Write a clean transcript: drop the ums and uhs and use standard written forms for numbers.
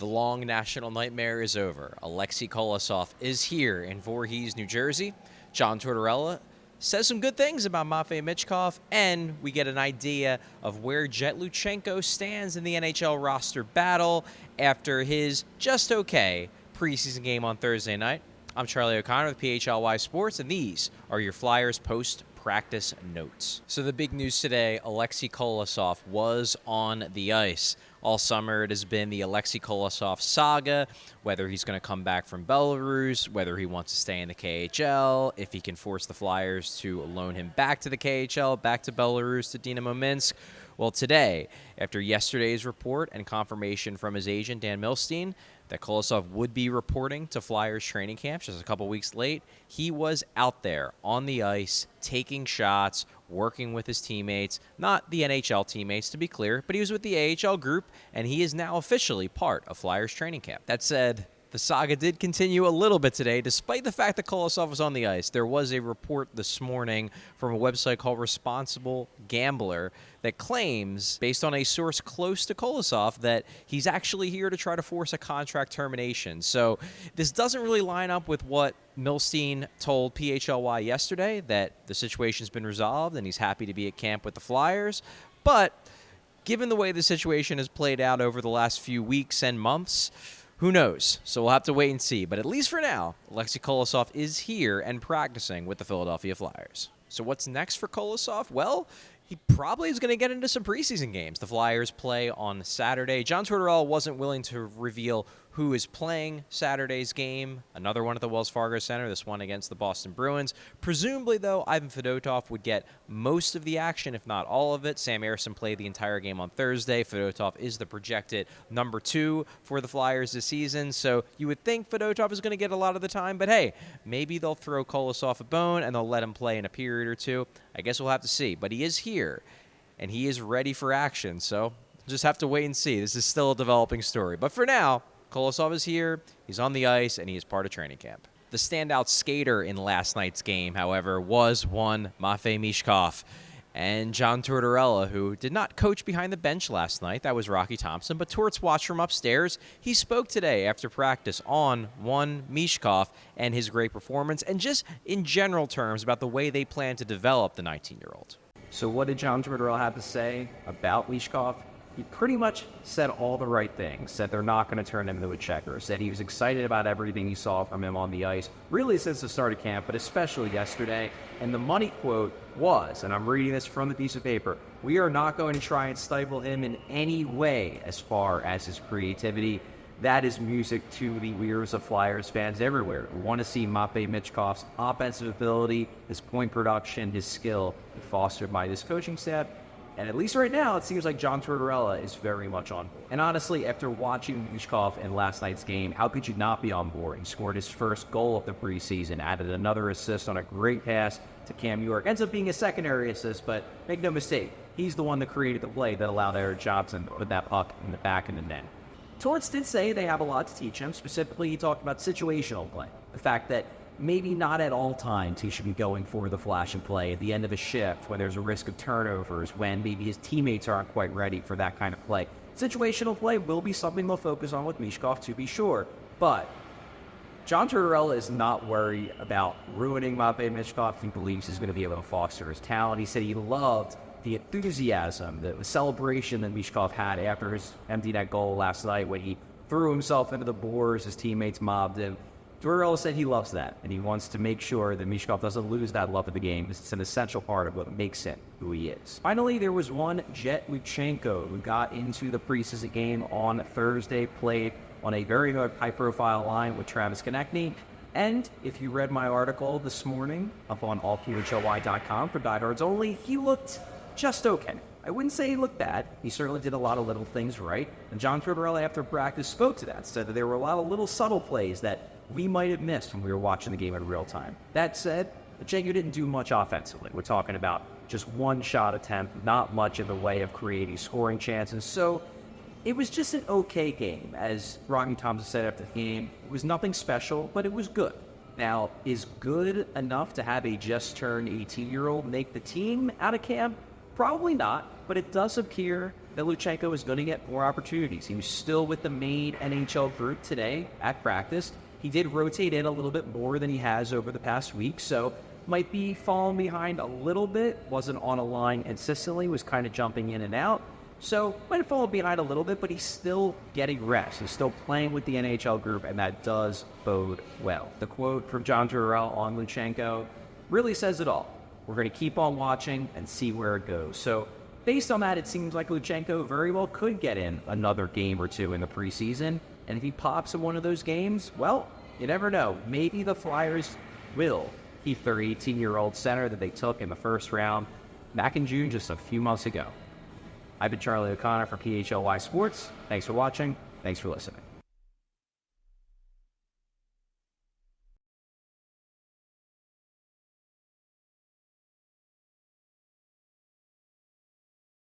The long national nightmare is over. Alexei Kolosov is here in Voorhees, New Jersey. John Tortorella says some good things about Matvei Michkov, and we get an idea of where Jett Luchanko stands in the NHL roster battle after his just okay preseason game on Thursday night. I'm Charlie O'Connor with PHLY Sports, and these are your Flyers post-practice notes. So the big news today, Alexei Kolosov was on the ice. All summer it has been the Alexei Kolosov saga, whether he's going to come back from Belarus, whether he wants to stay in the KHL, if he can force the Flyers to loan him back to the KHL, back to Belarus, to Dynamo Minsk. Well, today, after yesterday's report and confirmation from his agent, Dan Milstein, that Kolosov would be reporting to Flyers training camp just a couple weeks late, he was out there on the ice, taking shots, working with his teammates, not the NHL teammates to be clear, but he was with the AHL group, and he is now officially part of Flyers training camp. That said, the saga did continue a little bit today, despite the fact that Kolosov was on the ice. There was a report this morning from a website called Responsible Gambler that claims, based on a source close to Kolosov, that he's actually here to try to force a contract termination. So this doesn't really line up with what Milstein told PHLY yesterday, that the situation's been resolved and he's happy to be at camp with the Flyers. But given the way the situation has played out over the last few weeks and months, who knows? So we'll have to wait and see. But at least for now, Alexei Kolosov is here and practicing with the Philadelphia Flyers. So what's next for Kolosov? Well, he probably is going to get into some preseason games. The Flyers play on Saturday. John Tortorella wasn't willing to reveal who is playing Saturday's game. Another one at the Wells Fargo Center, this one against the Boston Bruins. Presumably, though, Ivan Fedotov would get most of the action, if not all of it. Sam Ersson played the entire game on Thursday. Fedotov is the projected number 2 for the Flyers this season, so you would think Fedotov is going to get a lot of the time, but hey, maybe they'll throw Kolosov a bone and they'll let him play in a period or two. I guess we'll have to see, but he is here, and he is ready for action, so just have to wait and see. This is still a developing story, but for now, Kolosov is here, he's on the ice, and he is part of training camp. The standout skater in last night's game, however, was one Matvei Michkov. And John Tortorella, who did not coach behind the bench last night, that was Rocky Thompson, but Torts watched from upstairs. He spoke today after practice on one Michkov and his great performance, and just in general terms about the way they plan to develop the 19-year-old. So what did John Tortorella have to say about Michkov? He pretty much said all the right things, said they're not going to turn him into a checker, said he was excited about everything he saw from him on the ice, really since the start of camp, but especially yesterday. And the money quote was, and I'm reading this from the piece of paper, "We are not going to try and stifle him in any way as far as his creativity." That is music to the ears of Flyers fans everywhere. We want to see Matvei Michkov's offensive ability, his point production, his skill fostered by this coaching staff. And at least right now, it seems like John Tortorella is very much on board. And honestly, after watching Michkov in last night's game, how could you not be on board? He scored his first goal of the preseason, added another assist on a great pass to Cam York. Ends up being a secondary assist, but make no mistake, he's the one that created the play that allowed Eric Johnson to put that puck in the back of the net. Torts did say they have a lot to teach him. Specifically, he talked about situational play. The fact that maybe not at all times he should be going for the flash and play at the end of a shift when there's a risk of turnovers, when maybe his teammates aren't quite ready for that kind of play. Situational play will be something they'll focus on with Michkov, to be sure, but John Tortorella is not worried about ruining Matvei Michkov. He believes he's going to be able to foster his talent. He said he loved the enthusiasm, the celebration that Michkov had after his empty net goal last night when he threw himself into the boards, his teammates mobbed him. Tortorella said he loves that, and he wants to make sure that Michkov doesn't lose that love of the game. It's an essential part of what makes him who he is. Finally, there was one Jett Luchanko who got into the preseason game on Thursday, played on a very high-profile line with Travis Konechny. And if you read my article this morning up on allphly.com for diehards only, he looked just okay. I wouldn't say he looked bad. He certainly did a lot of little things right. And John Tortorella, after practice, spoke to that, said that there were a lot of little subtle plays that we might have missed when we were watching the game in real time. That said, Luchanko didn't do much offensively. We're talking about just one shot attempt, not much in the way of creating scoring chances. So it was just an okay game. As Rocky Thompson said after the game, it was nothing special, but it was good. Now, is good enough to have a just-turned 18-year-old make the team out of camp? Probably not, but it does appear that Luchanko is going to get more opportunities. He was still with the main NHL group today at practice. He did rotate in a little bit more than he has over the past week, so might be falling behind a little bit. Wasn't on a line consistently, was kind of jumping in and out. So might have fallen behind a little bit, but he's still getting rest. He's still playing with the NHL group, and that does bode well. The quote from John Tortorella on Luchanko really says it all. We're going to keep on watching and see where it goes. So based on that, it seems like Luchanko very well could get in another game or two in the preseason. And if he pops in one of those games, well, you never know. Maybe the Flyers will keep their 18-year-old center that they took in the first round back in June just a few months ago. I've been Charlie O'Connor for PHLY Sports. Thanks for watching. Thanks for listening.